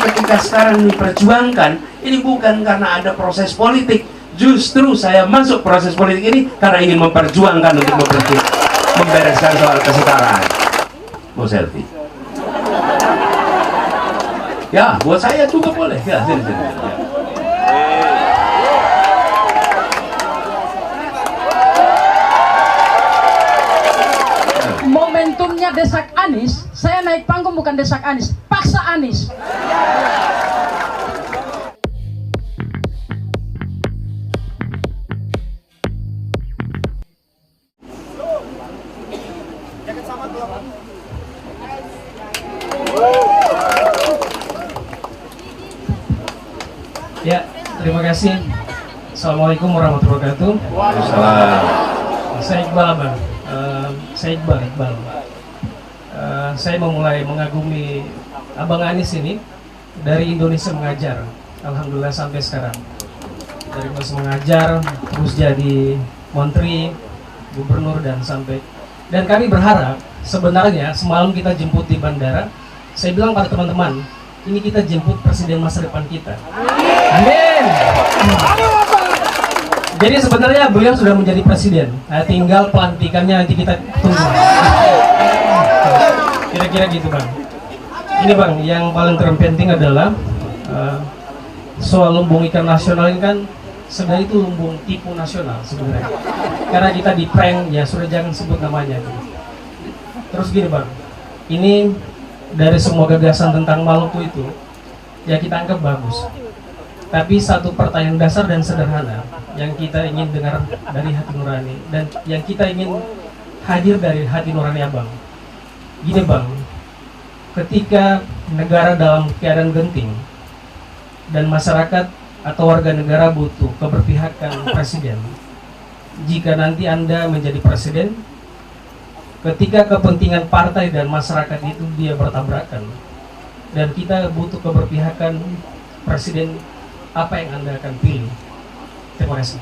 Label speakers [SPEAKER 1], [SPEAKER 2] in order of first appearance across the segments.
[SPEAKER 1] ketika sekarang diperjuangkan, ini bukan karena ada proses politik. Justru saya masuk proses politik ini karena ingin memperjuangkan untuk membereskan soal kesetaraan. Mau selfie? Ya, buat saya juga boleh. Ya, sini. Ya.
[SPEAKER 2] Momentumnya desak Anies, saya naik panggung bukan desak Anies, paksa Anies.
[SPEAKER 3] Ya, terima kasih. Assalamualaikum warahmatullahi wabarakatuh.
[SPEAKER 1] Waalaikumsalam.
[SPEAKER 3] Saya Iqbal, Bang. Saya Iqbal. Saya memulai mengagumi Abang Anies ini dari Indonesia Mengajar. Alhamdulillah sampai sekarang. Dari masih mengajar, terus jadi menteri, gubernur dan kami berharap sebenarnya semalam kita jemput di bandara. Saya bilang pada teman-teman, ini kita jemput presiden masa depan kita. Amin. Jadi sebenarnya beliau sudah menjadi presiden. Tinggal pelantikannya nanti kita tunggu. Kira-kira gitu, Bang. Ini, Bang, yang paling terpenting adalah soal lumbung ikan nasional ini kan sebenarnya itu lumbung tipu nasional sebenarnya. Karena kita di prank, ya sudah jangan sebut namanya. Terus gini, Bang. Ini dari semua gagasan tentang Maluku itu, ya kita anggap bagus. Tapi satu pertanyaan dasar dan sederhana yang kita ingin dengar dari hati nurani dan yang kita ingin hadir dari hati nurani Abang. Gini, Bang, ketika negara dalam keadaan genting dan masyarakat atau warga negara butuh keberpihakan presiden, jika nanti Anda menjadi presiden, ketika kepentingan partai dan masyarakat itu dia bertabrakan dan kita butuh keberpihakan presiden, apa yang Anda akan pilih? Terima kasih.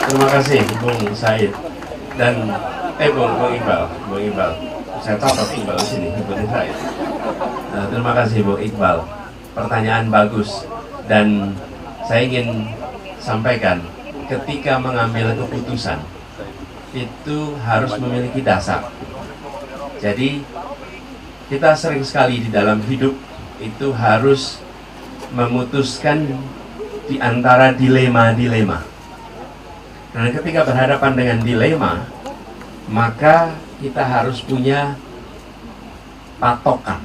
[SPEAKER 1] Terima kasih, Bung Said dan Bung Iqbal. Saya tahu Iqbal di sini, Bung Said. Terima kasih, Bung Iqbal. Pertanyaan bagus dan saya ingin sampaikan, ketika mengambil keputusan itu harus memiliki dasar. Jadi kita sering sekali di dalam hidup itu harus memutuskan di antara dilema-dilema. Dan ketika berhadapan dengan dilema, maka kita harus punya patokan.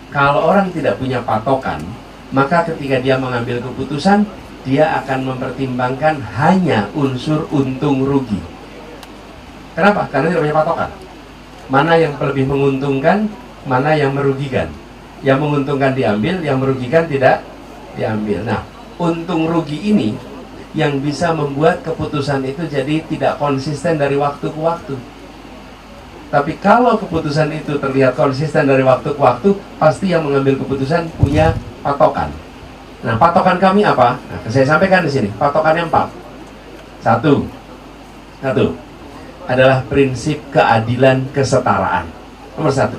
[SPEAKER 1] Kalau orang tidak punya patokan, maka ketika dia mengambil keputusan, dia akan mempertimbangkan hanya unsur untung rugi. Kenapa? Karena tidak punya patokan. Mana yang lebih menguntungkan, mana yang merugikan. Yang menguntungkan diambil, yang merugikan tidak diambil. Nah, untung rugi ini yang bisa membuat keputusan itu jadi tidak konsisten dari waktu ke waktu. Tapi kalau keputusan itu terlihat konsisten dari waktu ke waktu, pasti yang mengambil keputusan punya patokan. Nah, patokan kami apa? Nah, saya sampaikan di sini. Patokannya 4. Satu adalah prinsip keadilan kesetaraan. Nomor 1.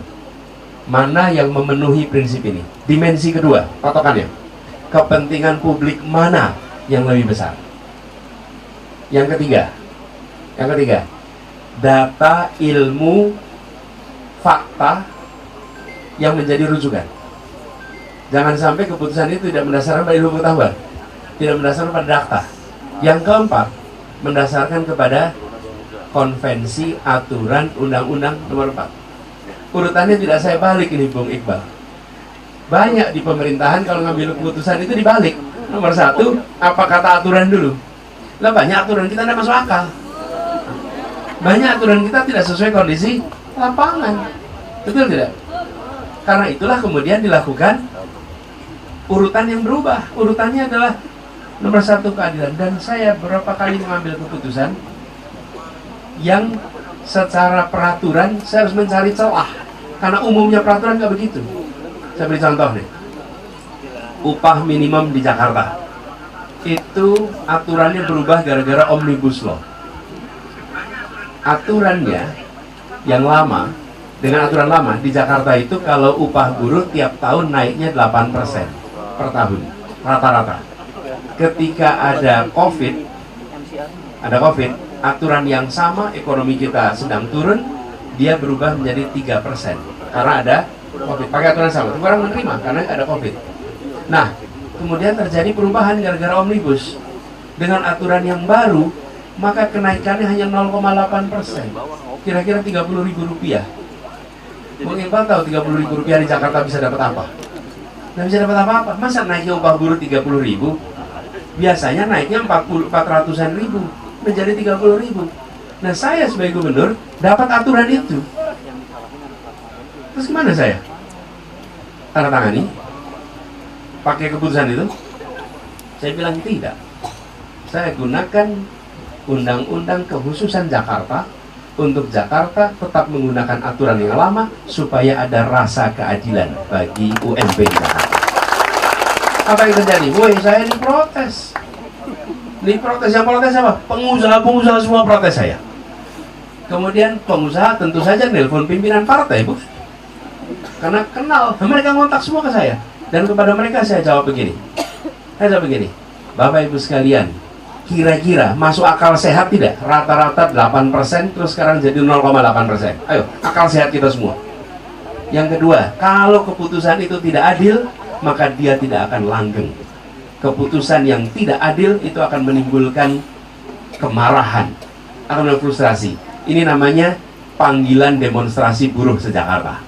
[SPEAKER 1] Mana yang memenuhi prinsip ini? Dimensi kedua, patokannya, kepentingan publik mana yang lebih besar? Yang ketiga, data, ilmu, fakta yang menjadi rujukan. Jangan sampai keputusan itu tidak mendasarkan pada ilmu pengetahuan, tidak mendasarkan pada data. Yang keempat, mendasarkan kepada konvensi, aturan, undang-undang. Nomor 4. Urutannya tidak saya balik ini, Bung Iqbal. Banyak di pemerintahan kalau ngambil keputusan itu dibalik. Nomor 1, apa kata aturan dulu. Lah banyak aturan kita tidak masuk akal. Banyak aturan kita tidak sesuai kondisi lapangan. Betul tidak? Karena itulah kemudian dilakukan urutan yang berubah. Urutannya adalah nomor 1 keadilan. Dan saya beberapa kali mengambil keputusan yang secara peraturan saya harus mencari celah, karena umumnya peraturan nggak begitu. Saya beri contoh nih, upah minimum di Jakarta itu aturannya berubah gara-gara omnibus law. Aturannya yang lama Dengan aturan lama, di Jakarta itu kalau upah buruh tiap tahun naiknya 8% per tahun, rata-rata. Ketika ada COVID, aturan yang sama, ekonomi kita sedang turun, dia berubah menjadi 3%. Karena ada COVID, pakai aturan sama, itu orang menerima karena ada COVID. Nah, kemudian terjadi perubahan gara-gara omnibus. Dengan aturan yang baru, maka kenaikannya hanya 0,8%. Kira-kira Rp30.000. Bung Iqbal tahu Rp30.000 di Jakarta bisa dapat apa? Nggak bisa dapat apa-apa. Masa naiknya upah buruh 30.000? Biasanya naiknya 400-an ribu menjadi 30.000. Nah, saya sebagai gubernur dapat aturan itu. Terus gimana saya? Tanda tangani? Pakai keputusan itu? Saya bilang tidak. Saya gunakan undang-undang kekhususan Jakarta untuk Jakarta tetap menggunakan aturan yang lama supaya ada rasa keadilan bagi UMP di Jakarta. Apa yang terjadi? Woi, saya diprotes. Diprotes, yang protes apa? Pengusaha semua protes saya. Kemudian pengusaha tentu saja nelpon pimpinan partai, Bu. Karena kenal, mereka ngontak semua ke saya. Dan kepada mereka saya jawab begini. Bapak Ibu sekalian, kira-kira masuk akal sehat tidak? Rata-rata 8%, terus sekarang jadi 0,8%. Ayo, akal sehat kita semua. Yang kedua, kalau keputusan itu tidak adil, maka dia tidak akan langgeng. Keputusan yang tidak adil itu akan menimbulkan kemarahan, akan menimbulkan frustrasi. Ini namanya panggilan demonstrasi buruh se-Jakarta.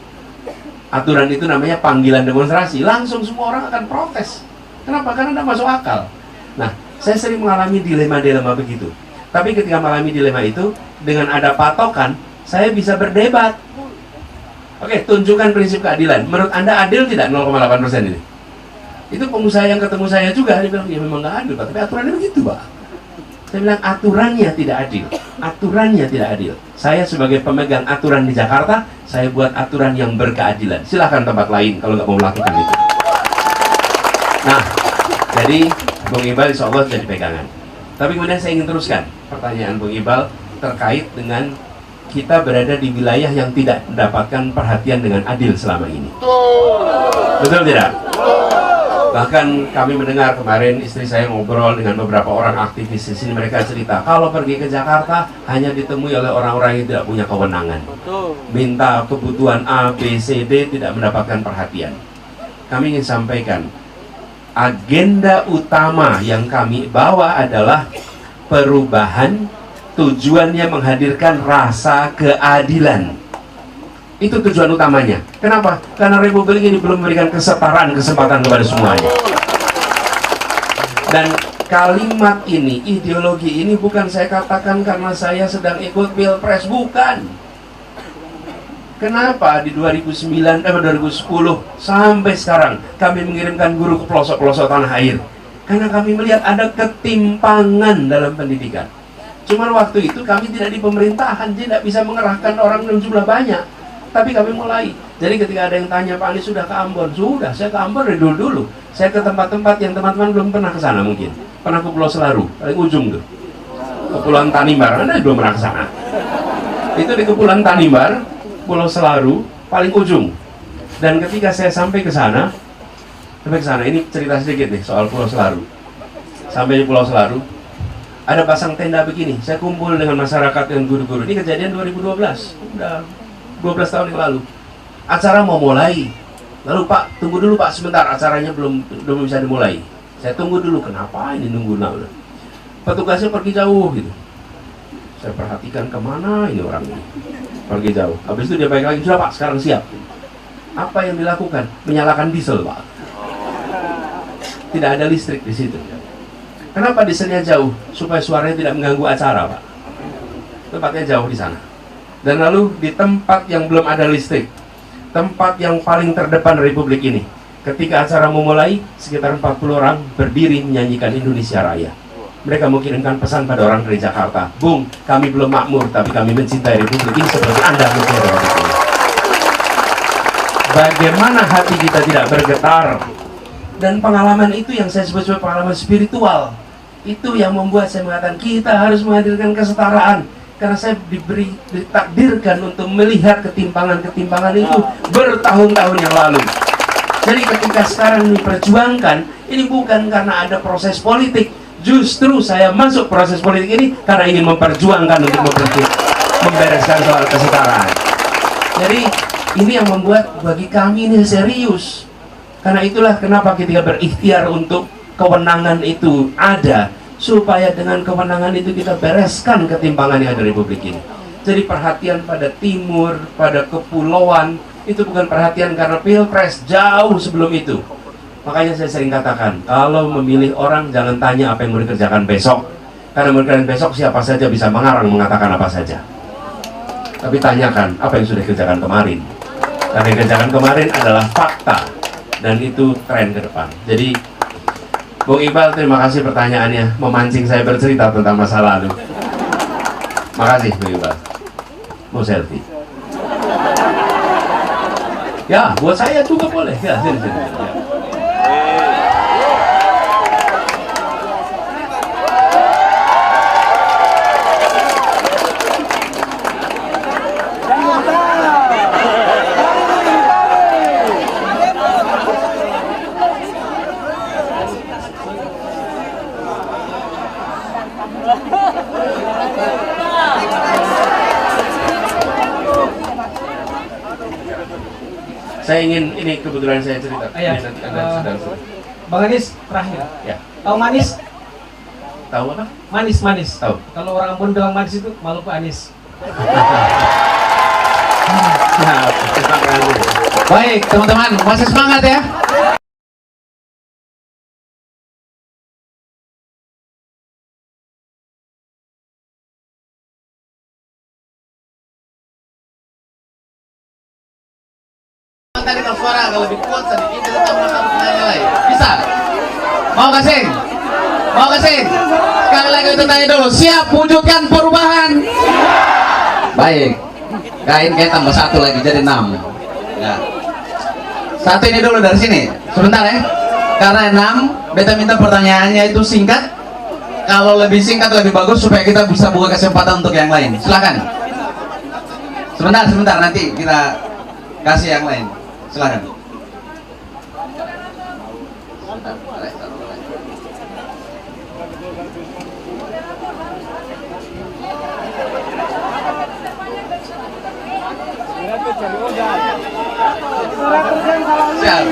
[SPEAKER 1] Aturan itu namanya panggilan demonstrasi. Langsung semua orang akan protes. Kenapa? Karena tidak masuk akal. Nah, saya sering mengalami dilema-dilema begitu. Tapi ketika mengalami dilema itu, dengan ada patokan, saya bisa berdebat. Oke, tunjukkan prinsip keadilan. Menurut Anda adil tidak 0,8% ini? Itu pengusaha yang ketemu saya juga, dia bilang, ya memang nggak adil, Pak. Tapi aturannya begitu, Pak. Saya bilang, aturannya tidak adil. Aturannya tidak adil. Saya sebagai pemegang aturan di Jakarta, saya buat aturan yang berkeadilan. Silahkan tempat lain kalau nggak mau melakukan itu. Nah, jadi Bung Iqbal insya Allah jadi pegangan. Tapi kemudian saya ingin teruskan pertanyaan Bung Iqbal terkait dengan kita berada di wilayah yang tidak mendapatkan perhatian dengan adil selama ini. Betul tidak? Bahkan kami mendengar kemarin istri saya ngobrol dengan beberapa orang aktivis di sini, mereka cerita kalau pergi ke Jakarta hanya ditemui oleh orang-orang yang tidak punya kewenangan. Minta kebutuhan A, B, C, D tidak mendapatkan perhatian. Kami ingin sampaikan agenda utama yang kami bawa adalah perubahan, tujuannya menghadirkan rasa keadilan. Itu tujuan utamanya. Kenapa? Karena Republik ini belum memberikan kesetaraan kesempatan kepada semuanya. Dan kalimat ini, ideologi ini bukan saya katakan karena saya sedang ikut Pilpres, bukan. Kenapa di 2010 sampai sekarang kami mengirimkan guru ke pelosok-pelosok tanah air? Karena kami melihat ada ketimpangan dalam pendidikan. Cuman waktu itu kami tidak di pemerintahan, tidak bisa mengerahkan orang dalam jumlah banyak. Tapi kami mulai. Jadi ketika ada yang tanya, Pak Anies sudah ke Ambon? Sudah, saya ke Ambon dari dulu-dulu. Saya ke tempat-tempat yang teman-teman belum pernah ke sana mungkin. Pernah ke Pulau Selaru, paling ujung tuh. Kepulauan Tanimbar, Anda belum pernah ke sana. Itu di Kepulauan Tanimbar, Pulau Selaru, paling ujung. Dan ketika saya sampai ke sana, ini cerita sedikit nih soal Pulau Selaru. Sampai di Pulau Selaru, ada pasang tenda begini. Saya kumpul dengan masyarakat dan guru-guru. Ini kejadian 2012, udah 12 tahun yang lalu. Acara mau mulai. Lalu Pak, tunggu dulu Pak sebentar, acaranya belum bisa dimulai. Saya tunggu dulu, kenapa ini nunggu dulu. Petugasnya pergi jauh gitu. Saya perhatikan kemana ini orang ini. Pergi jauh. Habis itu dia balik lagi, sudah Pak, sekarang siap. Apa yang dilakukan? Menyalakan diesel Pak. Tidak ada listrik di situ. Kenapa dieselnya jauh? Supaya suaranya tidak mengganggu acara Pak. Tempatnya jauh di sana. Dan lalu di tempat yang belum ada listrik, tempat yang paling terdepan Republik ini, ketika acara memulai, sekitar 40 orang berdiri menyanyikan Indonesia Raya. Mereka mengirimkan pesan pada orang dari Jakarta, Bung, kami belum makmur, tapi kami mencintai Republik ini seperti Anda mencintai Republik ini. Bagaimana hati kita tidak bergetar? Dan pengalaman itu yang saya sebut sebagai pengalaman spiritual. Itu yang membuat saya mengatakan kita harus menghadirkan kesetaraan. Karena saya ditakdirkan untuk melihat ketimpangan-ketimpangan itu bertahun-tahun yang lalu. Jadi ketika sekarang diperjuangkan, ini bukan karena ada proses politik. Justru saya masuk proses politik ini karena ingin memperjuangkan untuk membereskan soal kesetaraan. Jadi ini yang membuat bagi kami ini serius. Karena itulah kenapa kita berikhtiar untuk kewenangan itu ada, supaya dengan kewenangan itu kita bereskan ketimpangan yang ada di Republik ini. Jadi perhatian pada timur, pada kepulauan, itu bukan perhatian karena pilpres, jauh sebelum itu. Makanya saya sering katakan, kalau memilih orang jangan tanya apa yang mau dikerjakan besok. Karena mau dikerjakan besok siapa saja bisa mengarang mengatakan apa saja. Tapi tanyakan apa yang sudah dikerjakan kemarin. Karena yang dikerjakan kemarin adalah fakta. Dan itu tren ke depan. Jadi Bung Iqbal, terima kasih pertanyaannya, memancing saya bercerita tentang masa lalu. Makasih Bung Iqbal. Mau selfie? Ya, buat saya juga boleh. Ya, sini. Ya. Saya ingin, ini kebetulan saya cerita.
[SPEAKER 3] Bang Anies terakhir.
[SPEAKER 1] Ya.
[SPEAKER 3] Tahu manis?
[SPEAKER 1] Tahu apa?
[SPEAKER 3] Manis.
[SPEAKER 1] Tahu.
[SPEAKER 3] Kalau orang Ambon bilang manis itu Maluku Anies.
[SPEAKER 1] Nah, terima kasih.
[SPEAKER 4] Baik, teman-teman, masih semangat ya? Tadi kalau suara agak lebih kuat sedikit, kita tambah tanya lagi. Bisa? Mau kasih? Sekali lagi kita tanya dulu. Siap wujudkan perubahan? Baik. Kain tambah satu lagi jadi 6. Ya. Satu ini dulu dari sini. Sebentar ya. Karena 6, beta minta pertanyaannya itu singkat. Kalau lebih singkat lebih bagus supaya kita bisa buka kesempatan untuk yang lain. Silakan. Sebentar nanti kita kasih yang lain. Silakan. Siap.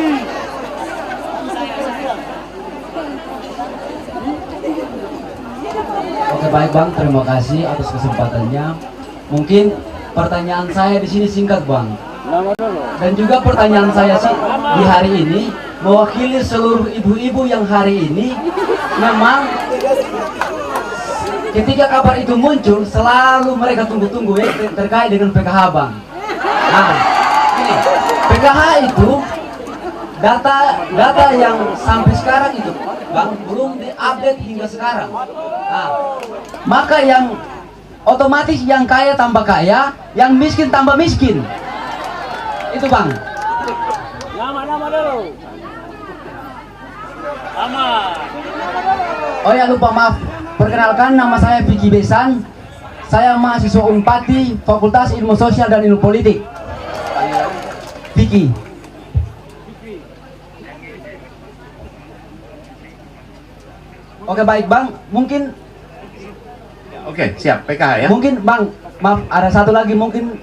[SPEAKER 5] Oke, baik Bang, terima kasih atas kesempatannya. Mungkin pertanyaan saya di sini singkat Bang. Dan juga pertanyaan saya sih di hari ini mewakili seluruh ibu-ibu yang hari ini memang ketika kabar itu muncul selalu mereka tunggu-tunggu ya terkait dengan PKH Bang. Nah, ini PKH itu data yang sampai sekarang itu Bang belum diupdate hingga sekarang. Nah, maka yang otomatis yang kaya tambah kaya, yang miskin tambah miskin. Itu Bang.
[SPEAKER 6] Nama dulu. Nama.
[SPEAKER 5] Oh ya lupa, maaf. Perkenalkan, nama saya Vicky Besan. Saya mahasiswa Unpati, Fakultas Ilmu Sosial dan Ilmu Politik. Vicky. Oke, baik Bang. Mungkin
[SPEAKER 1] Oke, siap. PKH ya.
[SPEAKER 5] Mungkin Bang, maaf ada satu lagi mungkin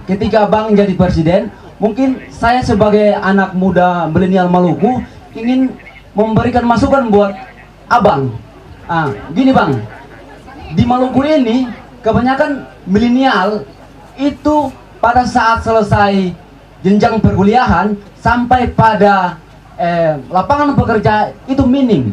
[SPEAKER 5] ketika Bang jadi presiden, mungkin saya sebagai anak muda milenial Maluku ingin memberikan masukan buat Abang. Gini Bang, di Maluku ini kebanyakan milenial itu pada saat selesai jenjang perkuliahan sampai pada lapangan pekerja itu minim.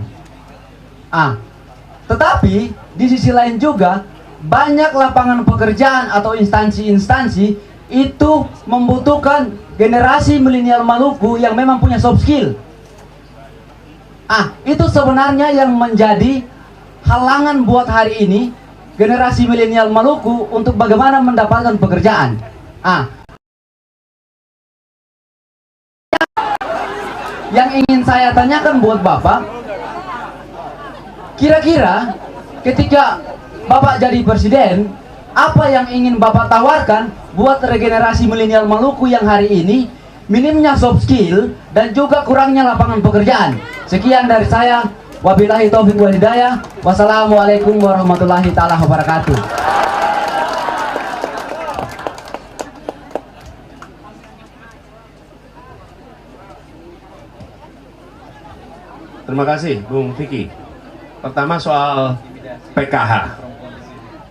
[SPEAKER 5] Tetapi di sisi lain juga banyak lapangan pekerjaan atau instansi-instansi itu membutuhkan generasi milenial Maluku yang memang punya soft skill. Itu sebenarnya yang menjadi halangan buat hari ini generasi milenial Maluku untuk bagaimana mendapatkan pekerjaan. Yang ingin saya tanyakan buat Bapak, kira-kira ketika Bapak jadi presiden, Apa yang ingin Bapak tawarkan buat regenerasi milenial Maluku yang hari ini minimnya soft skill dan juga kurangnya lapangan pekerjaan? Sekian dari saya. Wabillahi taufiq wal hidayah. Wassalamualaikum warahmatullahi taala wabarakatuh.
[SPEAKER 1] Terima kasih Bung Vicky. Pertama soal PKH.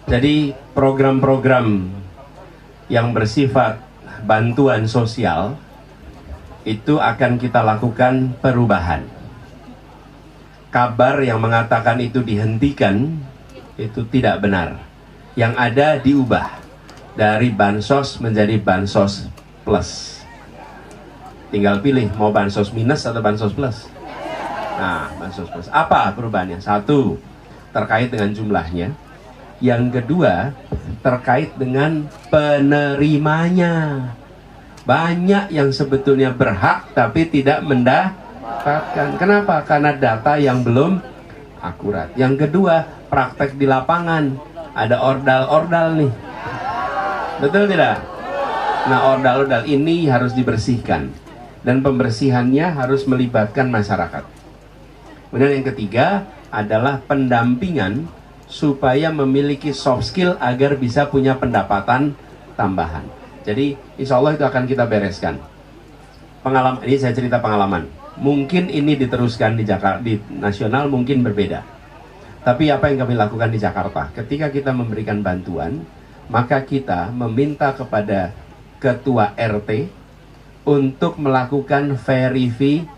[SPEAKER 1] Jadi program-program yang bersifat bantuan sosial itu akan kita lakukan perubahan. Kabar yang mengatakan itu dihentikan itu tidak benar. Yang ada diubah dari bansos menjadi bansos plus. Tinggal pilih mau bansos minus atau bansos plus. Nah, bansos plus. Apa perubahannya? Satu, terkait dengan jumlahnya. Yang kedua, terkait dengan penerimanya. Banyak yang sebetulnya berhak tapi tidak mendapatkan. Kenapa? Karena data yang belum akurat. Yang kedua, praktek di lapangan. Ada ordal-ordal nih. Betul tidak? Nah, ordal-ordal ini harus dibersihkan. Dan pembersihannya harus melibatkan masyarakat. Kemudian yang ketiga adalah pendampingan supaya memiliki soft skill agar bisa punya pendapatan tambahan. Jadi insya Allah itu akan kita bereskan. Pengalaman ini saya cerita pengalaman. Mungkin ini diteruskan di Jakarta, di nasional mungkin berbeda. Tapi apa yang kami lakukan di Jakarta? Ketika kita memberikan bantuan, maka kita meminta kepada ketua RT untuk melakukan verifikasi.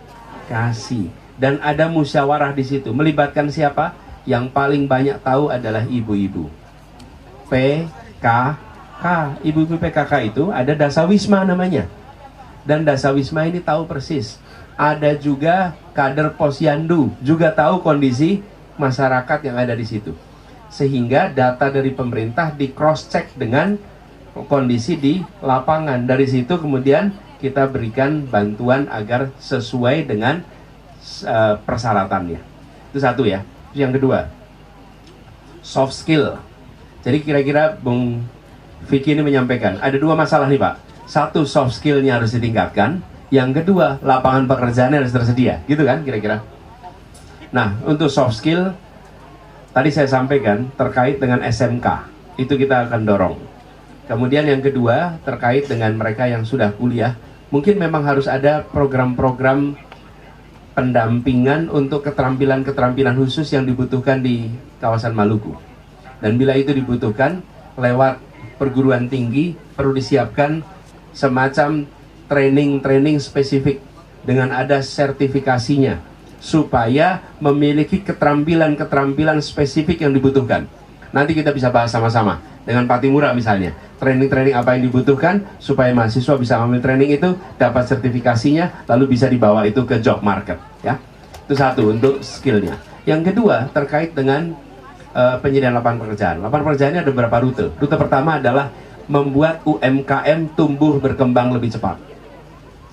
[SPEAKER 1] Dan ada musyawarah di situ. Melibatkan siapa? Yang paling banyak tahu adalah ibu-ibu. PKK. Ibu-ibu PKK itu ada Dasawisma namanya. Dan Dasawisma ini tahu persis. Ada juga kader Posyandu, juga tahu kondisi masyarakat yang ada di situ. Sehingga data dari pemerintah di cross check dengan kondisi di lapangan. Dari situ kemudian kita berikan bantuan agar sesuai dengan persyaratannya. Itu satu ya. Yang kedua, soft skill. Jadi kira-kira Bung Vicky ini menyampaikan ada dua masalah nih Pak. Satu, soft skillnya harus ditingkatkan. Yang kedua, lapangan pekerjaannya harus tersedia. Gitu kan kira-kira. Nah, untuk soft skill tadi saya sampaikan terkait dengan SMK. Itu kita akan dorong. Kemudian yang kedua, terkait dengan mereka yang sudah kuliah, mungkin memang harus ada program-program pendampingan untuk keterampilan-keterampilan khusus yang dibutuhkan di kawasan Maluku. Dan bila itu dibutuhkan lewat perguruan tinggi, perlu disiapkan semacam training spesifik dengan ada sertifikasinya supaya memiliki keterampilan spesifik yang dibutuhkan. Nanti kita bisa bahas sama-sama dengan Pak Timura misalnya. Training apa yang dibutuhkan supaya mahasiswa bisa ambil training itu, dapat sertifikasinya, lalu bisa dibawa itu ke job market ya. Itu satu untuk skillnya. Yang kedua terkait dengan penyediaan lapangan pekerjaan. Lapangan pekerjaannya ada beberapa rute. Rute pertama adalah membuat UMKM tumbuh berkembang lebih cepat.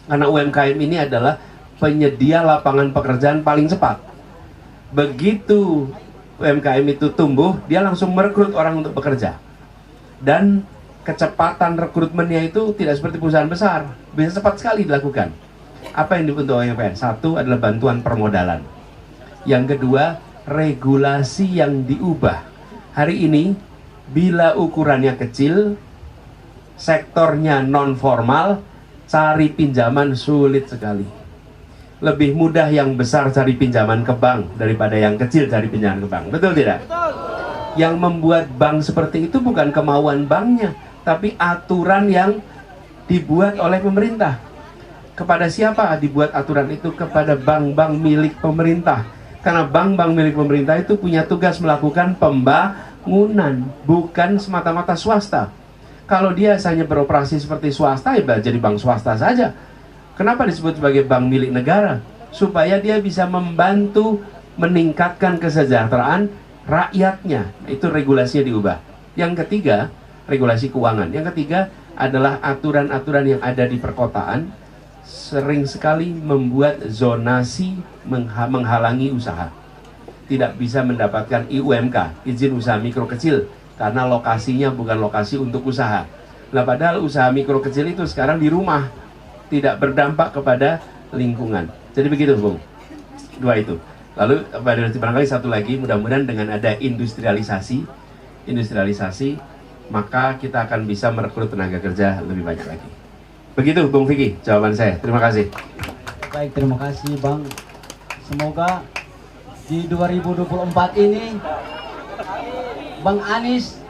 [SPEAKER 1] Karena UMKM ini adalah penyedia lapangan pekerjaan paling cepat. Begitu UMKM itu tumbuh, dia langsung merekrut orang untuk bekerja. Dan kecepatan rekrutmennya itu tidak seperti perusahaan besar, bisa cepat sekali dilakukan. Apa yang dibentuk UMKM? Satu adalah bantuan permodalan. Yang kedua, regulasi yang diubah. Hari ini, bila ukurannya kecil, sektornya non formal, cari pinjaman sulit sekali. Lebih mudah yang besar cari pinjaman ke bank daripada yang kecil cari pinjaman ke bank. Betul tidak? Betul. Yang membuat bank seperti itu bukan kemauan banknya, tapi aturan yang dibuat oleh pemerintah. Kepada siapa dibuat aturan itu? Kepada bank-bank milik pemerintah. Karena bank-bank milik pemerintah itu punya tugas melakukan pembangunan, bukan semata-mata swasta. Kalau dia hanya beroperasi seperti swasta, ya jadi bank swasta saja. Kenapa disebut sebagai bank milik negara? Supaya dia bisa membantu meningkatkan kesejahteraan rakyatnya. Itu regulasinya diubah. Yang ketiga, regulasi keuangan. Yang ketiga adalah aturan-aturan yang ada di perkotaan sering sekali membuat zonasi menghalangi usaha. Tidak bisa mendapatkan IUMK, izin usaha mikro kecil, karena lokasinya bukan lokasi untuk usaha. Nah, padahal usaha mikro kecil itu sekarang di rumah, tidak berdampak kepada lingkungan. Jadi begitu, Bung. Dua itu. Lalu barangkali satu lagi, mudah-mudahan dengan ada industrialisasi, maka kita akan bisa merekrut tenaga kerja lebih banyak lagi. Begitu, Bung Vicky, jawaban saya. Terima kasih.
[SPEAKER 5] Baik, terima kasih Bang. Semoga di 2024 ini Bang Anies,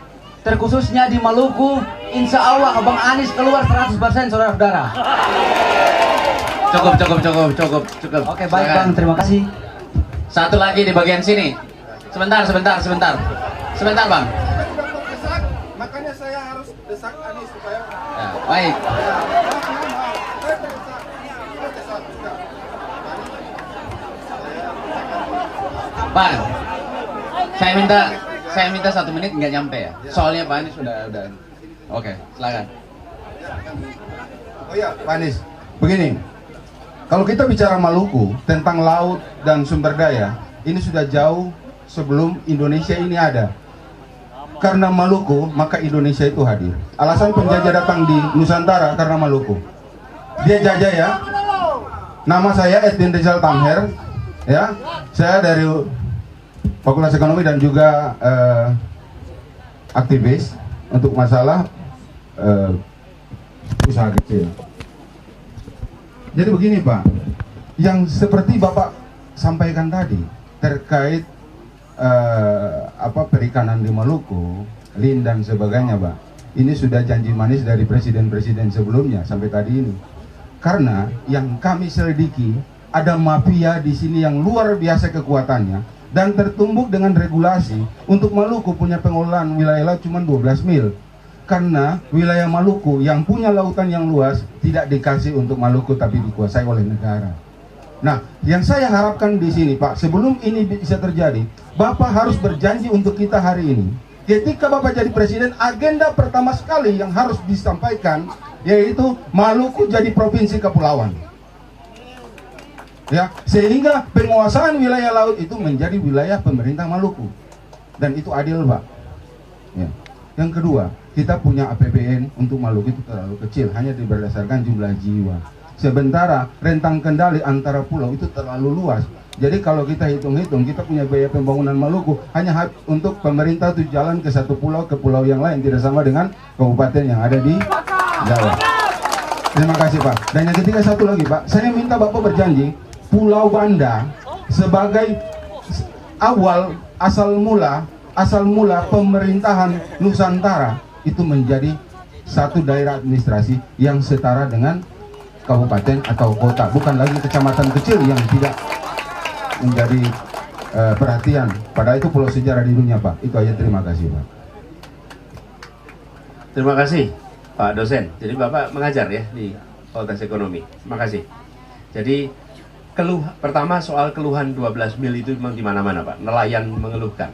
[SPEAKER 5] terkhususnya di Maluku, insya Allah Bang Anies keluar 100%, saudara-saudara.
[SPEAKER 4] Cukup.
[SPEAKER 5] Oke, baik
[SPEAKER 4] Silakan.
[SPEAKER 5] Bang, terima kasih.
[SPEAKER 4] Satu lagi di bagian sini. Sebentar Bang.
[SPEAKER 7] Makanya saya harus desak Anies supaya
[SPEAKER 4] Ya, baik. Bang, saya minta 1 menit nggak nyampe ya. Soalnya Pak Anies sudah. Oke, silakan.
[SPEAKER 7] Oh ya, Pak Anies, begini. Kalau kita bicara Maluku tentang laut dan sumber daya, ini sudah jauh sebelum Indonesia ini ada. Karena Maluku, maka Indonesia itu hadir. Alasan penjajah datang di Nusantara karena Maluku. Dia jajah ya. Nama saya Edwin Rizal Tamher, ya. Saya dari Fakultas Ekonomi dan juga aktivis untuk masalah usaha kecil. Jadi begini Pak, yang seperti Bapak sampaikan tadi terkait perikanan di Maluku, Lin dan sebagainya, Pak. Ini sudah janji manis dari presiden-presiden sebelumnya sampai tadi ini. Karena yang kami selidiki ada mafia di sini yang luar biasa kekuatannya dan tertumbuk dengan regulasi untuk Maluku punya pengelolaan wilayah laut cuma 12 mil. Karena wilayah Maluku yang punya lautan yang luas tidak dikasih untuk Maluku tapi dikuasai oleh negara. Nah, yang saya harapkan di sini Pak, sebelum ini bisa terjadi, Bapak harus berjanji untuk kita hari ini. Ketika Bapak jadi presiden, agenda pertama sekali yang harus disampaikan yaitu Maluku jadi provinsi kepulauan. Ya, sehingga penguasaan wilayah laut itu menjadi wilayah pemerintah Maluku. Dan itu adil, Pak. Ya. Yang kedua, kita punya APBN untuk Maluku itu terlalu kecil, hanya berdasarkan jumlah jiwa. Sementara rentang kendali antara pulau itu terlalu luas. Jadi kalau kita hitung-hitung, kita punya biaya pembangunan Maluku hanya untuk pemerintah itu jalan ke satu pulau ke pulau yang lain, tidak sama dengan kabupaten yang ada di Jawa. Terima kasih Pak. Dan yang ketiga satu lagi Pak, saya minta Bapak berjanji Pulau Banda sebagai asal mula pemerintahan Nusantara itu menjadi satu daerah administrasi yang setara dengan kabupaten atau kota, bukan lagi kecamatan kecil yang tidak menjadi perhatian. Padahal itu pulau sejarah di dunia Pak. Itu aja, terima kasih Pak.
[SPEAKER 1] Terima kasih Pak dosen. Jadi Bapak mengajar ya di Fakultas Ekonomi. Terima kasih. Jadi pertama soal keluhan 12 mil itu memang di mana-mana Pak. Nelayan mengeluhkan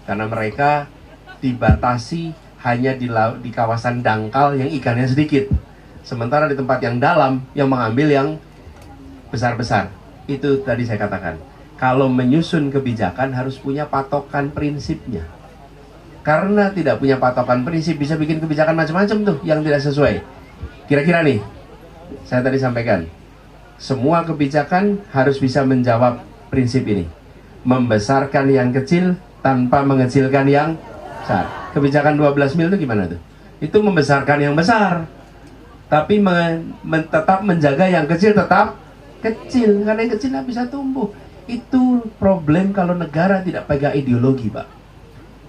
[SPEAKER 1] karena mereka dibatasi hanya di kawasan dangkal yang ikannya sedikit. Sementara di tempat yang dalam yang mengambil yang besar-besar. Itu tadi saya katakan. Kalau menyusun kebijakan harus punya patokan prinsipnya. Karena tidak punya patokan prinsip bisa bikin kebijakan macam-macam tuh yang tidak sesuai. Kira-kira nih, saya tadi sampaikan, semua kebijakan harus bisa menjawab prinsip ini. Membesarkan yang kecil tanpa mengecilkan yang besar. Kebijakan 12 mil itu gimana tuh? Itu membesarkan yang besar, tapi tetap menjaga yang kecil tetap kecil. Karena yang kecil nggak bisa tumbuh. Itu problem kalau negara tidak pegang ideologi, Pak.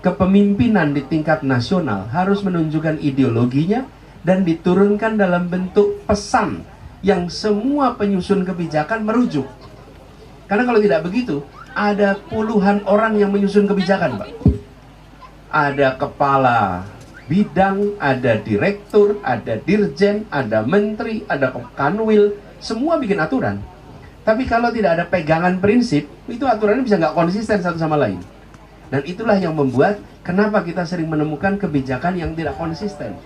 [SPEAKER 1] Kepemimpinan di tingkat nasional harus menunjukkan ideologinya dan diturunkan dalam bentuk pesan yang semua penyusun kebijakan merujuk. Karena kalau tidak begitu, ada puluhan orang yang menyusun kebijakan, Pak. Ada kepala bidang, ada direktur, ada dirjen, ada menteri, ada kanwil, semua bikin aturan. Tapi kalau tidak ada pegangan prinsip, itu aturannya bisa nggak konsisten satu sama lain. Dan itulah yang membuat kenapa kita sering menemukan kebijakan yang tidak konsisten.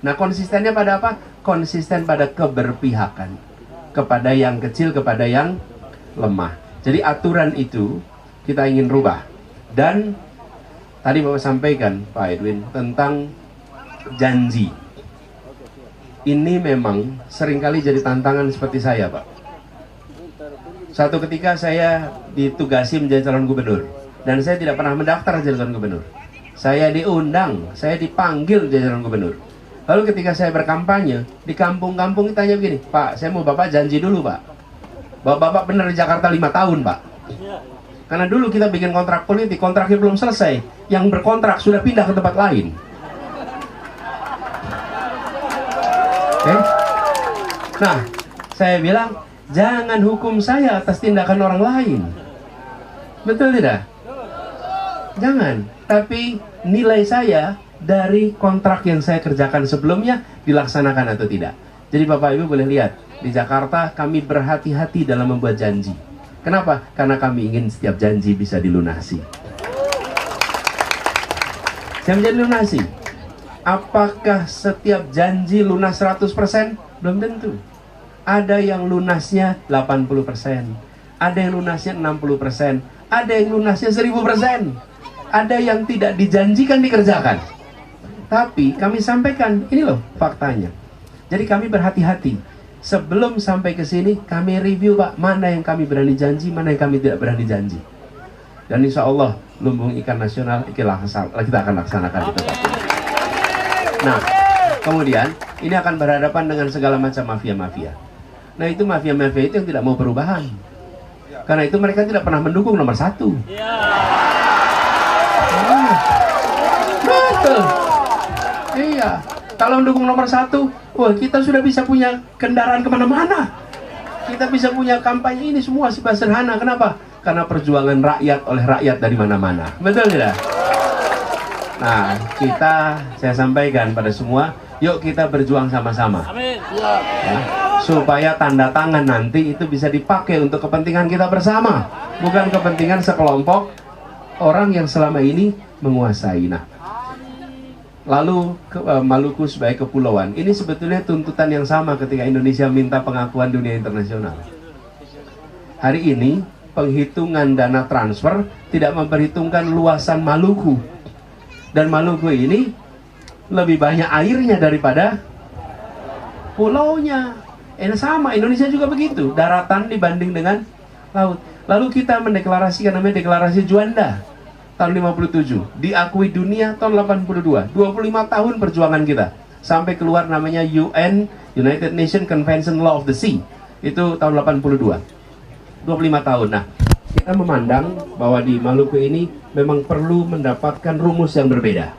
[SPEAKER 1] Nah, konsistennya pada apa? Konsisten pada keberpihakan. Kepada yang kecil, kepada yang lemah. Jadi aturan itu kita ingin rubah. Dan Tadi Bapak sampaikan, Pak Edwin, tentang janji. Ini memang seringkali jadi tantangan seperti saya, Pak. Suatu ketika saya ditugasi menjadi calon gubernur, dan saya tidak pernah mendaftar jadi calon gubernur. Saya diundang, saya dipanggil jadi calon gubernur. Lalu ketika saya berkampanye, di kampung-kampung ditanya begini, Pak, saya mau Bapak janji dulu, Pak. Bahwa Bapak benar di Jakarta 5 tahun, Pak. Karena dulu kita bikin kontrak politik, kontraknya belum selesai. Yang berkontrak sudah pindah ke tempat lain. Oke? Nah, saya bilang, jangan hukum saya atas tindakan orang lain. Betul tidak? Jangan. Tapi nilai saya dari kontrak yang saya kerjakan sebelumnya dilaksanakan atau tidak. Jadi Bapak Ibu boleh lihat, di Jakarta kami berhati-hati dalam membuat janji. Kenapa? Karena kami ingin setiap janji bisa dilunasi. Saya menjadi lunasi. Apakah setiap janji lunas 100%? Belum tentu. Ada yang lunasnya 80%. Ada yang lunasnya 60%. Ada yang lunasnya 1000%. Ada yang tidak dijanjikan dikerjakan. Tapi kami sampaikan, ini loh faktanya. Jadi kami berhati-hati. Sebelum sampai ke sini, kami review, Pak, mana yang kami berani janji, mana yang kami tidak berani janji. Dan insya Allah, lumbung ikan nasional kita akan laksanakan itu, Pak. Nah, kemudian ini akan berhadapan dengan segala macam mafia-mafia. Nah, itu mafia-mafia itu yang tidak mau perubahan. Karena itu mereka tidak pernah mendukung nomor 1. Betul. Iya. Kalau mendukung nomor 1, wah, kita sudah bisa punya kendaraan kemana-mana. Kita bisa punya kampanye ini semua sederhana. Kenapa? Karena perjuangan rakyat oleh rakyat dari mana-mana. Betul tidak? Nah, saya sampaikan pada semua, yuk kita berjuang sama-sama. Ya, supaya tanda tangan nanti itu bisa dipakai untuk kepentingan kita bersama. Bukan kepentingan sekelompok orang yang selama ini menguasai. Nah, lalu Maluku sebagai kepulauan, ini sebetulnya tuntutan yang sama ketika Indonesia minta pengakuan dunia internasional. Hari ini penghitungan dana transfer tidak memperhitungkan luasan Maluku, dan Maluku ini lebih banyak airnya daripada pulaunya. Sama, Indonesia juga begitu, daratan dibanding dengan laut. Lalu kita mendeklarasikan namanya deklarasi Juanda tahun 57, diakui dunia tahun 82, 25 tahun perjuangan kita sampai keluar namanya United Nations Convention Law of the Sea, itu tahun 82, 25 tahun. Nah, kita memandang bahwa di Maluku ini memang perlu mendapatkan rumus yang berbeda,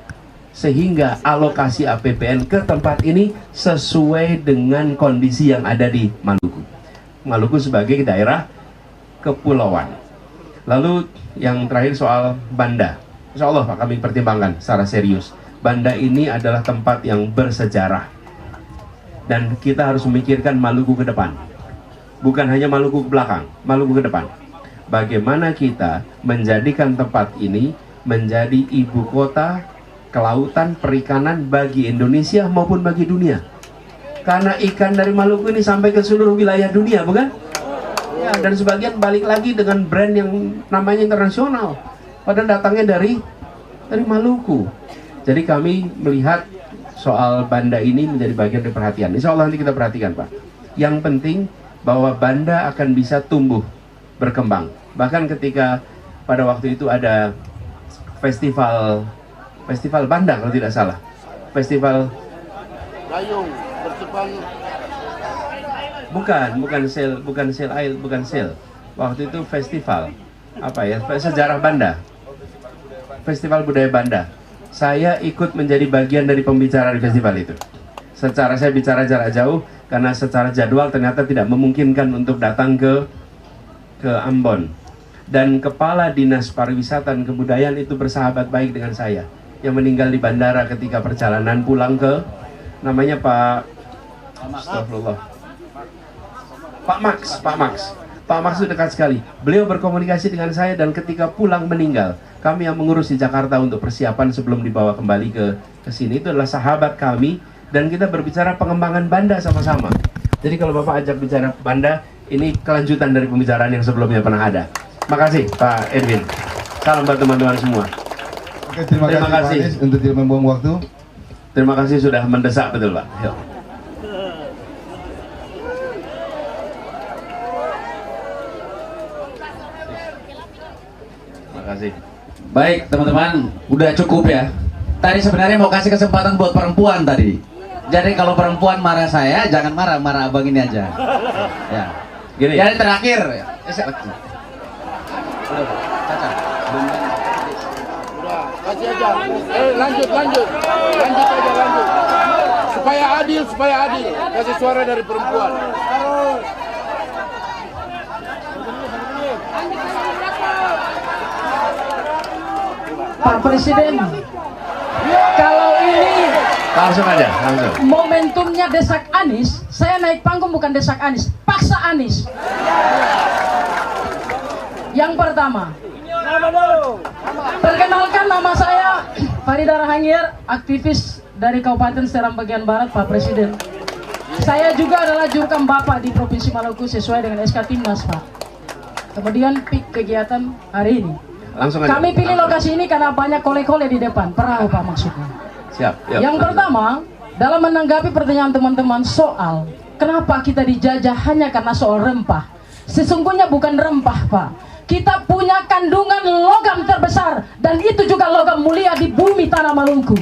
[SPEAKER 1] sehingga alokasi APBN ke tempat ini sesuai dengan kondisi yang ada di Maluku. Maluku sebagai daerah kepulauan. Lalu yang terakhir soal Banda. Insya Allah Pak, kami pertimbangkan secara serius. Banda ini adalah tempat yang bersejarah. Dan kita harus memikirkan Maluku ke depan. Bukan hanya Maluku ke belakang, Maluku ke depan. Bagaimana kita menjadikan tempat ini menjadi ibu kota kelautan perikanan bagi Indonesia maupun bagi dunia. Karena ikan dari Maluku ini sampai ke seluruh wilayah dunia, bukan? Ya, dan sebagian balik lagi dengan brand yang namanya internasional, padahal datangnya dari Maluku. Jadi kami melihat soal Banda ini menjadi bagian dari perhatian. Insya Allah nanti kita perhatikan, Pak. Yang penting bahwa Banda akan bisa tumbuh, berkembang. Bahkan ketika pada waktu itu ada festival Banda kalau tidak salah, festival
[SPEAKER 6] Gayung, festival
[SPEAKER 1] bukan sale. Waktu itu festival sejarah Banda, festival budaya Banda. Saya ikut menjadi bagian dari pembicara di festival itu. Saya bicara jarak jauh karena secara jadwal ternyata tidak memungkinkan untuk datang ke Ambon. Dan kepala dinas pariwisata dan kebudayaan itu bersahabat baik dengan saya, yang meninggal di bandara ketika perjalanan pulang ke, namanya Pak Astagfirullah, Pak Max itu dekat sekali. Beliau berkomunikasi dengan saya dan ketika pulang meninggal. Kami yang mengurus di Jakarta untuk persiapan sebelum dibawa kembali ke sini. Itu adalah sahabat kami dan kita berbicara pengembangan Banda sama-sama. Jadi kalau Bapak ajak bicara Banda, ini kelanjutan dari pembicaraan yang sebelumnya pernah ada. Makasih Pak Edwin. Salam buat teman-teman semua.
[SPEAKER 7] Oke, terima
[SPEAKER 1] Terima
[SPEAKER 7] kasih Pak
[SPEAKER 1] kasih.
[SPEAKER 7] Anies untuk tidak membuang waktu.
[SPEAKER 1] Terima kasih sudah mendesak betul Pak. Yuk. Terima kasih.
[SPEAKER 4] Baik teman-teman, udah cukup ya. Tadi sebenarnya mau kasih kesempatan buat perempuan tadi. Jadi kalau perempuan marah saya, jangan marah, marah abang ini aja. Ya.
[SPEAKER 1] Gini.
[SPEAKER 4] Jadi terakhir.
[SPEAKER 6] Udah, kasih aja. Lanjut aja, lanjut. Supaya adil. Kasih suara dari perempuan.
[SPEAKER 2] Pak Presiden, kalau ini
[SPEAKER 1] Langsung aja, langsung.
[SPEAKER 2] momentumnya desak Anies, saya naik panggung bukan desak Anies, paksa Anies. Yang pertama, perkenalkan nama saya Farida Rahangir, aktivis dari Kabupaten Seram bagian Barat, Pak Presiden. Saya juga adalah jurkam Bapak di Provinsi Maluku sesuai dengan SK Timnas, Pak. Kemudian pik kegiatan hari ini.
[SPEAKER 1] Langsung aja.
[SPEAKER 2] Kami pilih lokasi ini karena banyak kole-kole di depan, perahu Pak maksudnya.
[SPEAKER 1] Siap. Yuk,
[SPEAKER 2] Yang
[SPEAKER 1] langsung.
[SPEAKER 2] pertama, dalam menanggapi pertanyaan teman-teman soal kenapa kita dijajah hanya karena soal rempah. Sesungguhnya bukan rempah, Pak. Kita punya kandungan logam terbesar dan itu juga logam mulia di bumi tanah Maluku.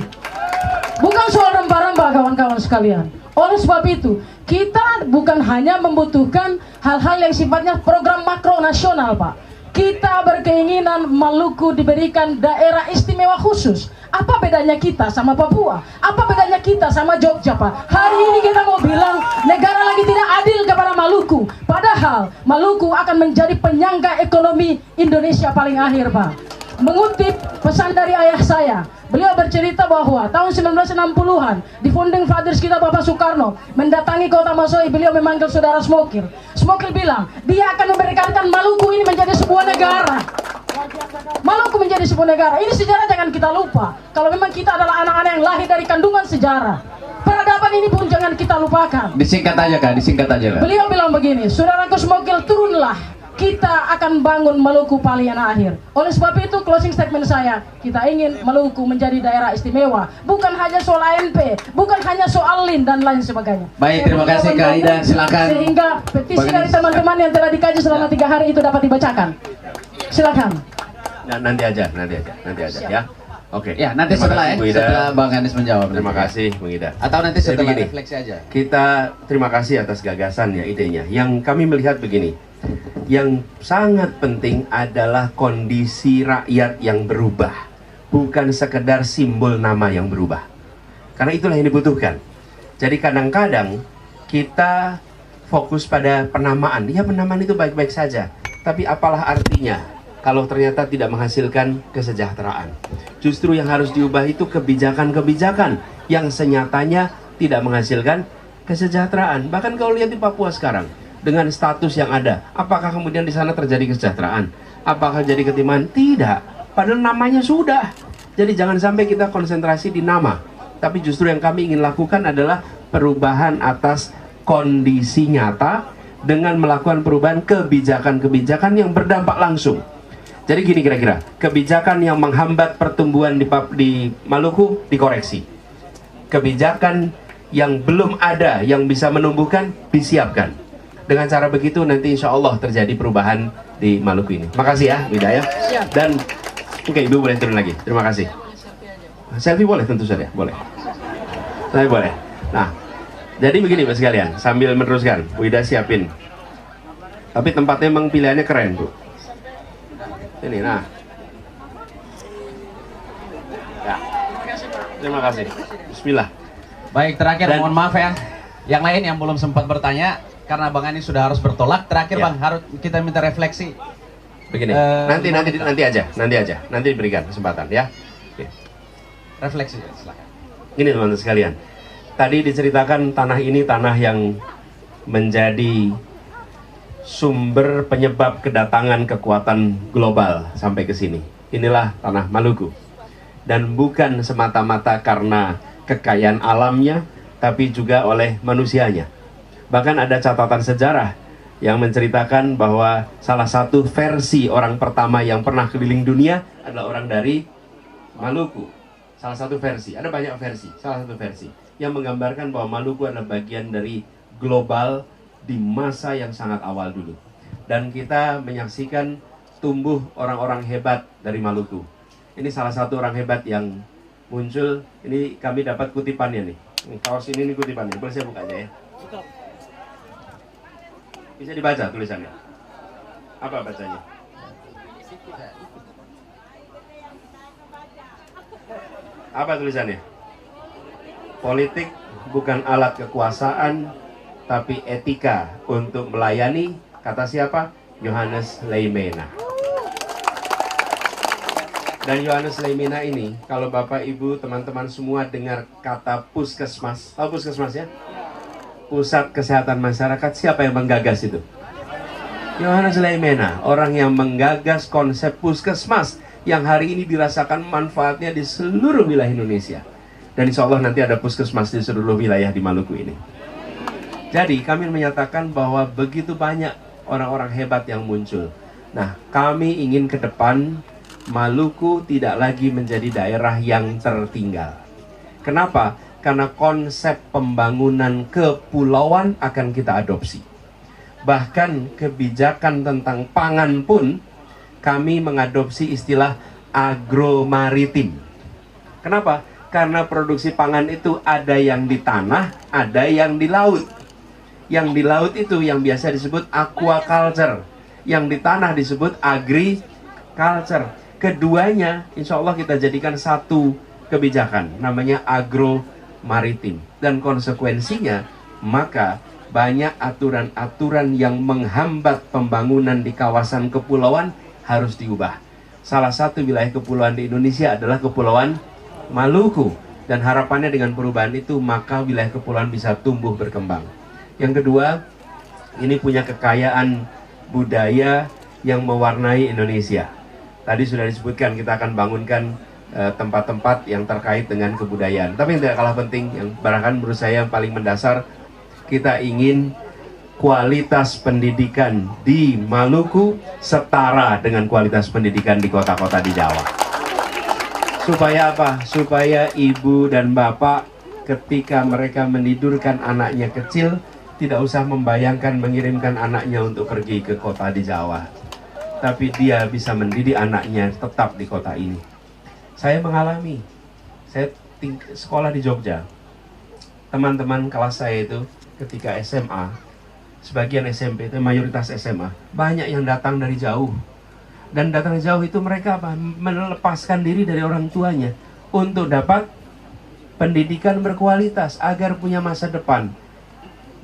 [SPEAKER 2] Bukan soal rempah-rempah kawan-kawan sekalian. Oleh sebab itu, kita bukan hanya membutuhkan hal-hal yang sifatnya program makro nasional, Pak. Kita berkeinginan Maluku diberikan daerah istimewa khusus. Apa bedanya kita sama Papua? Apa bedanya kita sama Jogja, Pak? Hari ini kita mau bilang negara lagi tidak adil kepada Maluku. Padahal Maluku akan menjadi penyangga ekonomi Indonesia paling akhir, Pak. Mengutip pesan dari ayah saya, beliau bercerita bahwa tahun 1960-an di founding fathers kita Bapak Soekarno mendatangi kota Masoi, beliau memanggil saudara Smokil. Smokil bilang dia akan memberikan Maluku ini menjadi sebuah negara. Maluku menjadi sebuah negara. Ini sejarah jangan kita lupa. Kalau memang kita adalah anak-anak yang lahir dari kandungan sejarah, peradaban ini pun jangan kita lupakan.
[SPEAKER 4] Disingkat aja Kak, disingkat aja Kak.
[SPEAKER 2] Beliau bilang begini, saudaraku Smokil, turunlah. Kita akan bangun Maluku paling akhir. Oleh sebab itu closing statement saya, kita ingin Maluku menjadi daerah istimewa. Bukan hanya soal ANP, bukan hanya soal LIN dan lain sebagainya.
[SPEAKER 4] Baik, terima kasih Kak Ida, silakan.
[SPEAKER 2] Sehingga petisi dari teman-teman yang telah dikaji selama 3 hari itu dapat dibacakan. Silakan.
[SPEAKER 1] Nah, nanti aja ya. Oke.
[SPEAKER 4] Ya, nanti
[SPEAKER 1] Terima
[SPEAKER 4] setelah
[SPEAKER 1] kasih,
[SPEAKER 4] ya,
[SPEAKER 1] Bu Ida.
[SPEAKER 4] setelah Bang Anies menjawab.
[SPEAKER 1] Terima kasih, Bung Ida.
[SPEAKER 4] Atau nanti
[SPEAKER 1] Jadi
[SPEAKER 4] setelah
[SPEAKER 1] begini,
[SPEAKER 4] refleksi aja.
[SPEAKER 1] Kita terima kasih atas gagasan ya, idenya. Yang kami melihat begini, yang sangat penting adalah kondisi rakyat yang berubah, bukan sekedar simbol nama yang berubah. Karena itulah yang dibutuhkan. Jadi kadang-kadang kita fokus pada penamaan. Ya, penamaan itu baik-baik saja, tapi apalah artinya kalau ternyata tidak menghasilkan kesejahteraan. Justru yang harus diubah itu kebijakan-kebijakan yang senyatanya tidak menghasilkan kesejahteraan. Bahkan kalau lihat di Papua sekarang, dengan status yang ada, apakah kemudian di sana terjadi kesejahteraan? Apakah jadi ketimpangan? Tidak. Padahal namanya sudah. Jadi jangan sampai kita konsentrasi di nama. Tapi justru yang kami ingin lakukan adalah perubahan atas kondisi nyata dengan melakukan perubahan kebijakan-kebijakan yang berdampak langsung. Jadi gini kira-kira, kebijakan yang menghambat pertumbuhan di Maluku dikoreksi. Kebijakan yang belum ada yang bisa menumbuhkan disiapkan. Dengan cara begitu nanti insya Allah terjadi perubahan di Maluku ini. Makasih ya, Widaya. Dan oke, Ibu boleh turun lagi. Terima kasih. Selfie boleh tentu saja, boleh. Saya boleh. Nah, jadi begini Mas sekalian, sambil meneruskan, Wida siapin. Tapi tempatnya memang pilihannya keren, Bu. Ini, nah. Ya. Terima kasih. Bismillah.
[SPEAKER 4] Baik, terakhir
[SPEAKER 1] Dan-
[SPEAKER 4] mohon maaf ya. Yang lain yang belum sempat bertanya karena Bang Anies sudah harus bertolak. Terakhir
[SPEAKER 1] Ya.
[SPEAKER 4] Bang, harus kita minta refleksi.
[SPEAKER 1] Begini. Nanti aja. Nanti diberikan kesempatan ya. Oke.
[SPEAKER 4] Refleksi, silakan.
[SPEAKER 1] Ini teman-teman sekalian. Tadi diceritakan tanah ini tanah yang menjadi sumber penyebab kedatangan kekuatan global sampai ke sini. Inilah tanah Maluku. Dan bukan semata-mata karena kekayaan alamnya, tapi juga oleh manusianya. Bahkan ada catatan sejarah yang menceritakan bahwa salah satu versi orang pertama yang pernah keliling dunia adalah orang dari Maluku, salah satu versi, ada banyak versi, salah satu versi yang menggambarkan bahwa Maluku adalah bagian dari global di masa yang sangat awal dulu. Dan kita menyaksikan tumbuh orang-orang hebat dari Maluku. Ini salah satu orang hebat yang muncul. Ini kami dapat kutipannya nih. Kaos ini kutipannya, boleh saya buka aja ya? Bisa dibaca tulisannya. Apa bacanya? Apa tulisannya? Politik bukan alat kekuasaan, tapi etika untuk melayani. Kata siapa? Johannes Leimena. Dan Johannes Leimena ini, kalau Bapak Ibu teman-teman semua dengar kata puskesmas, tahu puskesmas ya? Pusat Kesehatan Masyarakat, siapa yang menggagas itu? Johannes Leimena, orang yang menggagas konsep puskesmas yang hari ini dirasakan manfaatnya di seluruh wilayah Indonesia. Dan insya Allah nanti ada puskesmas di seluruh wilayah di Maluku ini. Jadi kami menyatakan bahwa begitu banyak orang-orang hebat yang muncul. Nah, kami ingin ke depan Maluku tidak lagi menjadi daerah yang tertinggal. Kenapa? Karena konsep pembangunan kepulauan akan kita adopsi. Bahkan kebijakan tentang pangan pun kami mengadopsi istilah agromaritim. Kenapa? Karena produksi pangan itu ada yang di tanah, ada yang di laut. Yang di laut itu yang biasa disebut aquaculture. Yang di tanah disebut agriculture. Keduanya insya Allah kita jadikan satu kebijakan, namanya agromaritim. Dan konsekuensinya, maka banyak aturan-aturan yang menghambat pembangunan di kawasan kepulauan harus diubah. Salah satu wilayah kepulauan di Indonesia adalah Kepulauan Maluku. Dan harapannya dengan perubahan itu, maka wilayah kepulauan bisa tumbuh berkembang. Yang kedua, ini punya kekayaan budaya yang mewarnai Indonesia. Tadi sudah disebutkan kita akan bangunkan tempat-tempat yang terkait dengan kebudayaan. Tapi yang tidak kalah penting, yang barangkali menurut saya yang paling mendasar, kita ingin kualitas pendidikan di Maluku setara dengan kualitas pendidikan di kota-kota di Jawa. Supaya apa? Supaya ibu dan bapak ketika mereka menidurkan anaknya kecil, tidak usah membayangkan mengirimkan anaknya untuk pergi ke kota di Jawa. Tapi dia bisa mendidik anaknya tetap di kota ini. Saya mengalami, saya sekolah di Jogja. Teman-teman kelas saya itu ketika SMA, sebagian SMP itu mayoritas SMA, banyak yang datang dari jauh. Dan datang dari jauh itu mereka apa? Melepaskan diri dari orang tuanya untuk dapat pendidikan berkualitas agar punya masa depan.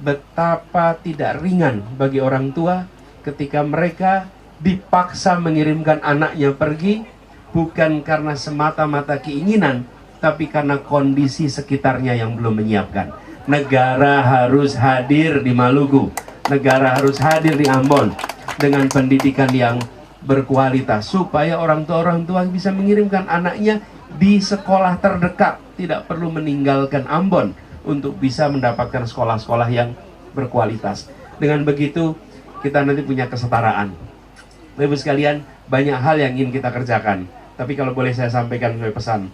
[SPEAKER 1] Betapa tidak ringan bagi orang tua ketika mereka dipaksa mengirimkan anaknya pergi, bukan karena semata-mata keinginan, tapi karena kondisi sekitarnya yang belum menyiapkan. Negara harus hadir di Maluku, negara harus hadir di Ambon dengan pendidikan yang berkualitas, supaya orang tua bisa mengirimkan anaknya di sekolah terdekat, tidak perlu meninggalkan Ambon untuk bisa mendapatkan sekolah-sekolah yang berkualitas. Dengan begitu kita nanti punya kesetaraan. Ibu sekalian, banyak hal yang ingin kita kerjakan. Tapi kalau boleh saya sampaikan pesan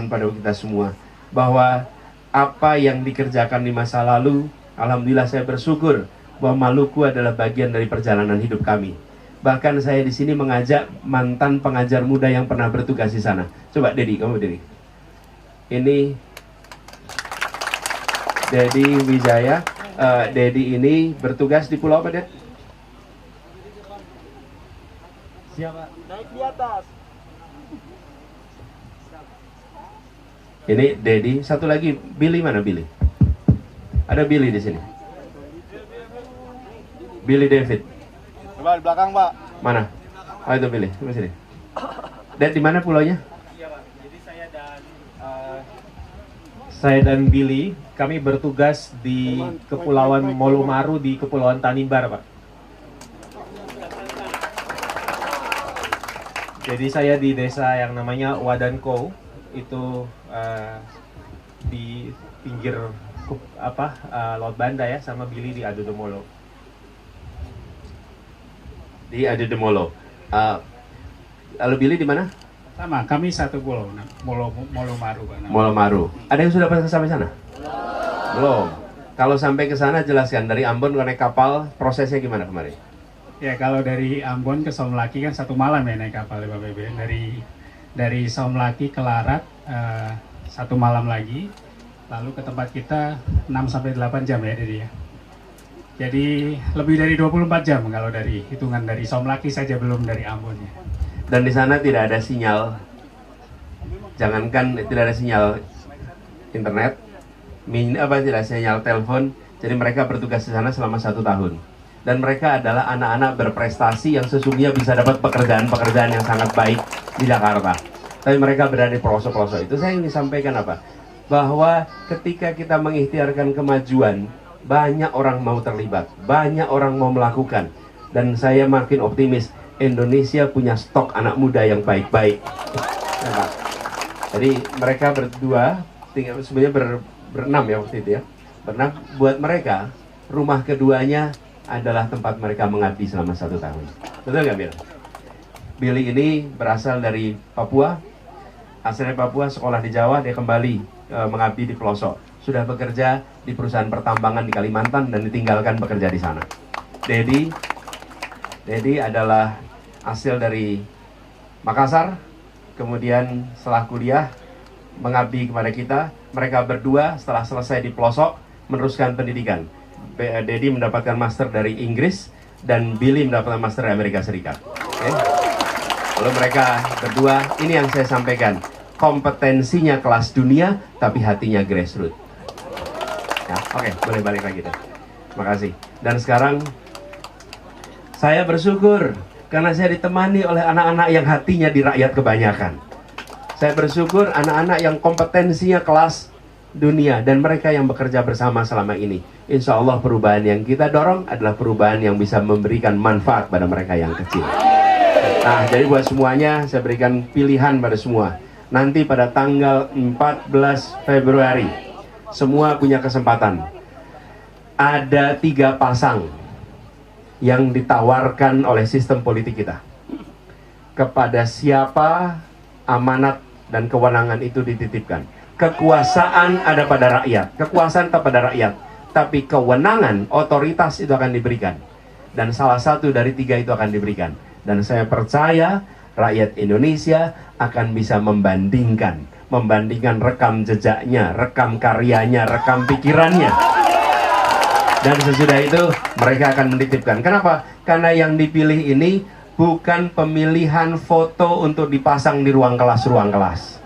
[SPEAKER 1] pada kita semua, bahwa apa yang dikerjakan di masa lalu, alhamdulillah saya bersyukur bahwa Maluku adalah bagian dari perjalanan hidup kami. Bahkan saya di sini mengajak mantan pengajar muda yang pernah bertugas di sana. Coba Dedi, kamu berdiri. Ini Dedi Wijaya. Dedi ini bertugas di pulau apa, Ded?
[SPEAKER 3] Siapa?
[SPEAKER 6] Naik di atas.
[SPEAKER 1] Ini Dedi. Satu lagi, Billy mana Billy? Ada Billy di sini. Billy David.
[SPEAKER 6] Coba di belakang, Pak.
[SPEAKER 1] Mana? Oh itu Billy, di sini. Ded, di mana pulaunya?
[SPEAKER 3] Iya Pak, jadi saya dan Billy, kami bertugas di Kepulauan Molomaru di Kepulauan Tanimbar, Pak. Jadi saya di desa yang namanya Wadanko, itu di pinggir Laut Banda ya, sama Billy di Adodomolo.
[SPEAKER 1] Di Adodomolo. Lalu Billy di mana?
[SPEAKER 8] Sama, kami satu pulau, Molomaru.
[SPEAKER 1] Molomaru. Ada yang sudah pernah sampai sana? Belum. Kalau sampai ke sana jelaskan dari Ambon naik kapal, prosesnya gimana kemarin?
[SPEAKER 8] Ya kalau dari Ambon ke Somlaki kan 1 malam ya naik kapal ya Pak Bebe. Dari Somlaki ke Larat 1 malam lagi, lalu ke tempat kita 6-8 jam ya Dedi ya. Jadi lebih dari 24 jam kalau dari hitungan dari Somlaki saja, belum dari Ambon ya.
[SPEAKER 1] Dan di sana tidak ada sinyal, jangankan tidak ada sinyal internet, tidak ada sinyal telepon. Jadi mereka bertugas di sana selama 1 tahun. Dan mereka adalah anak-anak berprestasi yang sesungguhnya bisa dapat pekerjaan-pekerjaan yang sangat baik di Jakarta. Tapi mereka berada di pelosok-pelosok. Itu saya ingin sampaikan apa? Bahwa ketika kita mengikhtiarkan kemajuan, banyak orang mau terlibat, banyak orang mau melakukan. Dan saya makin optimis, Indonesia punya stok anak muda yang baik-baik. Ya, jadi mereka berdua, sebenarnya berenam ya waktu itu ya. Berenam, buat mereka, rumah keduanya adalah tempat mereka mengabdi selama 1 tahun. Betul nggak, Bill? Billy ini berasal dari Papua, asalnya Papua, sekolah di Jawa, dia kembali mengabdi di pelosok. Sudah bekerja di perusahaan pertambangan di Kalimantan dan ditinggalkan bekerja di sana. Dedi adalah hasil dari Makassar, kemudian setelah kuliah mengabdi kepada kita. Mereka berdua setelah selesai di pelosok meneruskan pendidikan. Dedi mendapatkan master dari Inggris dan Billy mendapatkan master dari Amerika Serikat. Okay. Lalu mereka berdua, ini yang saya sampaikan, kompetensinya kelas dunia tapi hatinya grassroots. Ya, oke, boleh balik lagi deh. Terima kasih. Dan sekarang saya bersyukur karena saya ditemani oleh anak-anak yang hatinya di rakyat kebanyakan. Saya bersyukur anak-anak yang kompetensinya kelas dunia dan mereka yang bekerja bersama selama ini. Insya Allah perubahan yang kita dorong adalah perubahan yang bisa memberikan manfaat pada mereka yang kecil. Nah, jadi buat semuanya saya berikan pilihan pada semua. Nanti pada tanggal 14 Februari semua punya kesempatan. Ada 3 pasang yang ditawarkan oleh sistem politik kita. Kepada siapa amanat dan kewenangan itu dititipkan. Kekuasaan ada pada rakyat, kekuasaan tetap pada rakyat, tapi kewenangan, otoritas itu akan diberikan. Dan salah satu dari 3 itu akan diberikan. Dan saya percaya rakyat Indonesia akan bisa membandingkan rekam jejaknya, rekam karyanya, rekam pikirannya. Dan sesudah itu mereka akan menitipkan. Kenapa? Karena yang dipilih ini bukan pemilihan foto untuk dipasang di ruang kelas.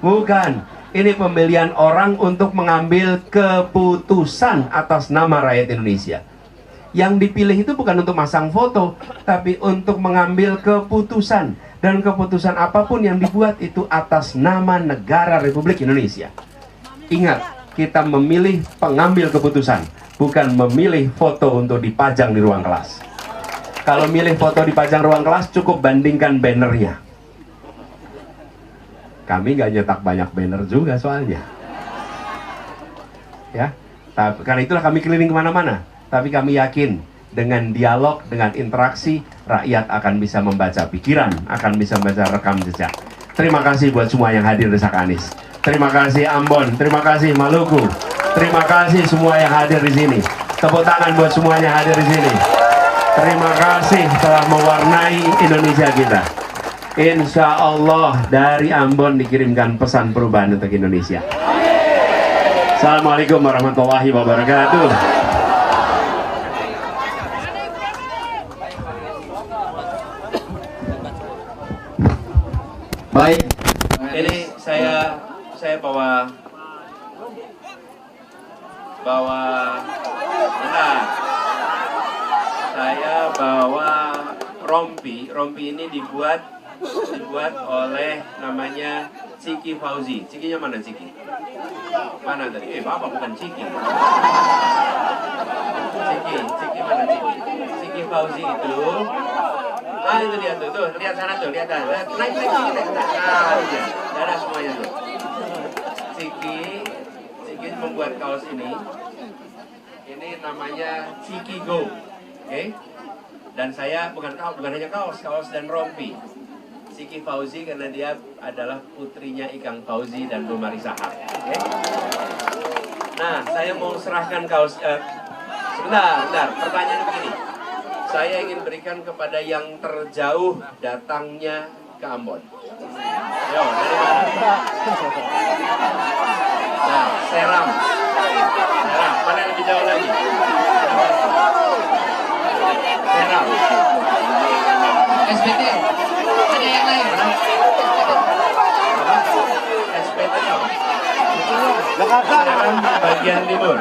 [SPEAKER 1] Bukan. Ini pemilihan orang untuk mengambil keputusan atas nama rakyat Indonesia. Yang dipilih itu bukan untuk masang foto, tapi untuk mengambil keputusan. Dan keputusan apapun yang dibuat itu atas nama negara Republik Indonesia. Ingat, kita memilih pengambil keputusan, bukan memilih foto untuk dipajang di ruang kelas. Kalau milih foto dipajang ruang kelas, cukup bandingkan bannernya. Kami nggak nyetak banyak banner juga soalnya. Ya, karena itulah kami keliling kemana-mana. Tapi kami yakin dengan dialog, dengan interaksi, rakyat akan bisa membaca pikiran, akan bisa membaca rekam jejak. Terima kasih buat semua yang hadir di Sakanis. Terima kasih Ambon, terima kasih Maluku, terima kasih semua yang hadir di sini. Tepuk tangan buat semuanya hadir di sini. Terima kasih telah mewarnai Indonesia kita. Insya Allah dari Ambon dikirimkan pesan perubahan untuk Indonesia. Assalamualaikum warahmatullahi wabarakatuh.
[SPEAKER 4] Baik.
[SPEAKER 1] Ini saya bawa saya bawa rompi. Rompi ini dibuat oleh namanya Ciki Fauzi. Cikinya mana Ciki? Mana tadi? Bapak bukan Ciki. Ciki mana Ciki? Ciki Fauzi itu. Itu dia tuh, lihat sana tuh, lihat sana. Naik Ciki. Nah, iya. Ada semuanya tuh. Ciki membuat kaos ini. Ini namanya Ciki Go. Oke? Dan saya bukan hanya kaos dan rompi. Siki Fauzi karena dia adalah putrinya Ikang Fauzi dan Bu Marisa Haq. Oke? Nah, saya mau serahkan kaos. Sebentar. Pertanyaan begini. Saya ingin berikan kepada yang terjauh datangnya ke Ambon. Yo, dari mana? Nah, Seram. Mana yang lebih jauh lagi? Seram.
[SPEAKER 4] SPT. Ada yang lain.
[SPEAKER 1] SPT apa? Seram bagian timur.